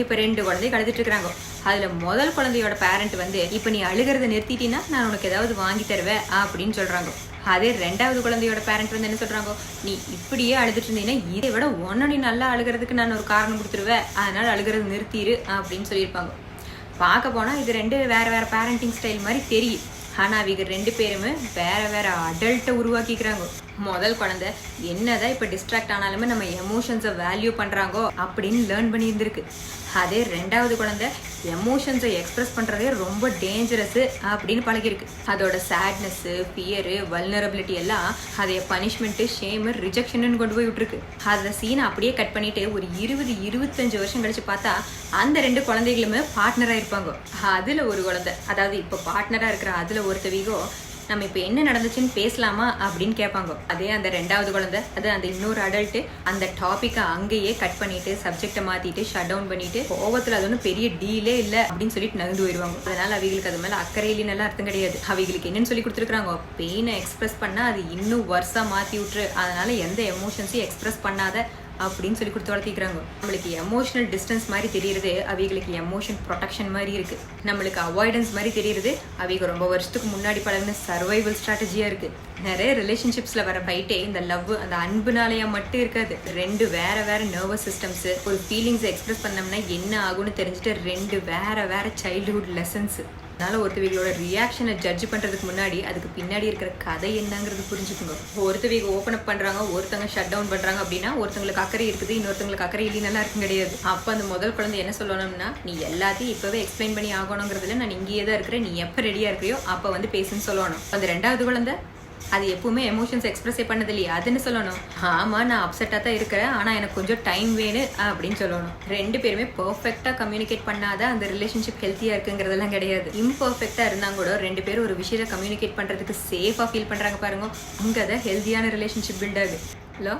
இப்ப 2 குழந்தைங்க அழுதுட்டு இருக்காங்க. அதுல முதல் குழந்தையோட பேரண்ட் வந்து இப்ப நீ அழுகிறத நிறுத்திட்டீன்னா நான் உனக்கு ஏதாவது வாங்கி தருவேன் அப்படின்னு சொல்றாங்க. அதே 2வது குழந்தையோட பேரண்ட் வந்து என்ன சொல்றாங்க, நீ இப்படியே அழுதுட்டு இருந்தீங்கன்னா இதை விட ஒன்னு நீ நல்லா அழுகிறதுக்கு நான் ஒரு காரணம் கொடுத்துருவேன், அதனால அழுகிறது நிறுத்திடு அப்படின்னு சொல்லியிருப்பாங்க. பார்க்க போனா இது 2 வேற வேற பேரண்டிங் ஸ்டைல் மாதிரி தெரியும். ஆனா அவங்க 2 பேருமே வேற வேற அடல்ட்டை உருவாக்கிக்கிறாங்க. முதல் குழந்தை என்னதான் இப்ப டிஸ்ட்ராக்ட் ஆனாலுமே நம்ம எமோஷன்ஸை வேல்யூ பண்றாங்கோ அப்படின்னு லேர்ன் பண்ணி இருந்திருக்கு. அதே 2வது குழந்தை எமோஷன்ஸை எக்ஸ்பிரஸ் பண்றதே ரொம்ப டேஞ்சரஸ் அப்படின்னு பழகிருக்கு. அதோட சேட்னஸ், ஃபியரு, வல்னரபிலிட்டி எல்லாம் அதைய பனிஷ்மெண்ட், ஷேம், ரிஜெக்ஷன் கொண்டு போய் விட்டுருக்கு. அந்த சீனை அப்படியே கட் பண்ணிட்டு ஒரு 20-25 வருஷம் கழிச்சு பார்த்தா அந்த 2 குழந்தைகளுமே பார்ட்னரா இருப்பாங்க. அதுல ஒரு குழந்தை, அதாவது இப்ப பார்ட்னரா இருக்கிற அதுல ஒருத்தவிகோ நம்ம இப்ப என்ன நடந்துச்சுன்னு பேசலாமா அப்படின்னு கேட்பாங்க. அதே அந்த 2வது குழந்தை, அது அந்த இன்னொரு அடல்ட் அந்த டாபிக்கை அங்கேயே கட் பண்ணிட்டு சப்ஜெக்டை மாத்திட்டு ஷட் டவுன் பண்ணிட்டு கோவத்துல அது ஒன்றும் பெரிய டீலே இல்லை அப்படின்னு சொல்லிட்டு நகர்ந்து போயிடுவாங்க. அதனால அவங்களுக்கு அது மேல அக்கறை இல்லைன்னு அர்த்தம் கிடையாது. அவங்களுக்கு என்னன்னு சொல்லி கொடுத்துருக்காங்க, பெயினை எக்ஸ்பிரஸ் பண்ணா அது இன்னும் வருஷம் மாத்தி விட்டுரு, அதனால எந்த எமோஷன்ஸையும் எக்ஸ்பிரஸ் பண்ணாத அப்படின்னு சொல்லி கொடுத்து வளர்த்திக்கிறாங்க. நம்மளுக்கு எமோஷனல் டிஸ்டன்ஸ் மாதிரி தெரியுறது அவங்களுக்கு எமோஷன் ப்ரொடெக்ஷன் மாதிரி இருக்கு. நம்மளுக்கு அவாய்டன்ஸ் மாதிரி தெரியுறது அவங்க ரொம்ப வருஷத்துக்கு முன்னாடி பழகின சர்வைவல் ஸ்ட்ராட்டஜியா இருக்கு. நிறைய ரிலேஷன்ஷிப்ஸ்ல வர ஃபைட்டே இந்த லவ், அந்த அன்புனாலயா மட்டும் இருக்காது. 2 வேற வேற நர்வஸ் சிஸ்டம்ஸ் ஒரு ஃபீலிங்ஸ் எக்ஸ்பிரஸ் பண்ணோம்னா என்ன ஆகும்னு தெரிஞ்சுட்டு 2 வேற வேற சைல்ட்ஹுட் லெசன்ஸ். அதனால ஒருத்தவங்களோட ரியாக்ஷனை ஜட்ஜ் பண்றதுக்கு முன்னாடி அதுக்கு பின்னாடி இருக்கிற கதை என்னங்கிறது புரிஞ்சுக்கோங்க. ஒருத்தவங்க ஓப்பன் அப் பண்றாங்க, ஒருத்தவங்க ஷட் டவுன் பண்றாங்க அப்படின்னா ஒருத்தவங்களுக்கு அக்கறை இருக்குது, இன்னொருத்தவங்களுக்கு அக்கறை இல்லைன்னு நல்லா இருக்கும் கிடையாது. அப்ப அந்த முதல் குழந்தை என்ன சொல்லணும்னா, நீ எல்லாத்தையும் இப்பவே எக்ஸ்பிளைன் பண்ணி ஆகணுங்கிறதுல நான் இங்கேயே தான் இருக்கிறேன், நீ எப்ப ரெடியா இருக்கிறியோ அப்ப வந்து பேசுன்னு சொல்லணும். அந்த 2வது குழந்தை அது எப்பவுமே எமோஷன்ஸ் எக்ஸ்பிரஸே பண்ணது இல்லையா, அதுன்னு சொல்லணும். ஆமா நான் அப்செட்டா தான் இருக்கிறேன், ஆனா எனக்கு கொஞ்சம் டைம் வேணும் அப்படின்னு சொல்லணும். 2 பேருமே பெர்ஃபெக்டா கம்யூனிகேட் பண்ணாத அந்த ரிலேஷன்ஷிப் ஹெல்த்தியா இருக்குங்கிறதெல்லாம் கிடையாது. இம்பெர்ஃபெக்டா இருந்தா கூட 2 பேரும் ஒரு விஷயத்தை கம்யூனிகேட் பண்றதுக்கு சேஃபா ஃபீல் பண்றாங்க பாருங்க, அங்கதான் ஹெல்த்தியான ரிலேஷன்ஷிப் பில்ட் ஆகுது. ஹலோ.